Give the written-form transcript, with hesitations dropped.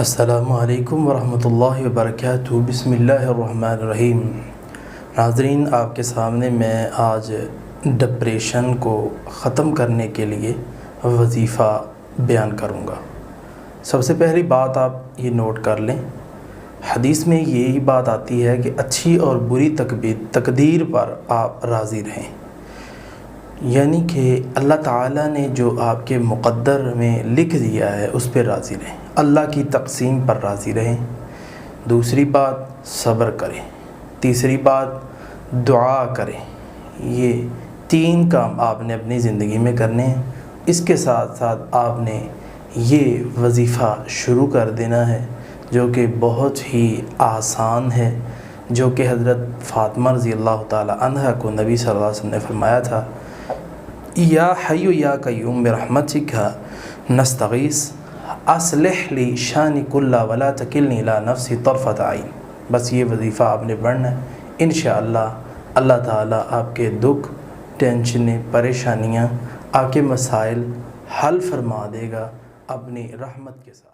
السلام علیکم ورحمۃ اللہ وبرکاتہ۔ بسم اللہ الرحمن الرحیم۔ ناظرین، آپ کے سامنے میں آج ڈپریشن کو ختم کرنے کے لیے وظیفہ بیان کروں گا۔ سب سے پہلی بات آپ یہ نوٹ کر لیں، حدیث میں یہی بات آتی ہے کہ اچھی اور بری تقدیر پر آپ راضی رہیں، یعنی کہ اللہ تعالیٰ نے جو آپ کے مقدر میں لکھ دیا ہے اس پہ راضی رہیں، اللہ کی تقسیم پر راضی رہیں۔ دوسری بات صبر کریں، تیسری بات دعا کریں۔ یہ 3 کام آپ نے اپنی زندگی میں کرنے ہیں۔ اس کے ساتھ ساتھ آپ نے یہ وظیفہ شروع کر دینا ہے جو کہ بہت ہی آسان ہے، جو کہ حضرت فاطمہ رضی اللہ تعالی عنہ کو نبی صلی اللہ علیہ وسلم نے فرمایا تھا، یا حی یا قیوم برحمتک نستغیث اصلح لی شانی کلہ ولا تکلنی الی نفسی طرفۃ عین۔ بس یہ وظیفہ آپ نے پڑھنا ہے، انشاءاللہ اللہ تعالیٰ آپ کے دکھ، ٹینشنیں، پریشانیاں، آپ کے مسائل حل فرما دے گا اپنی رحمت کے ساتھ۔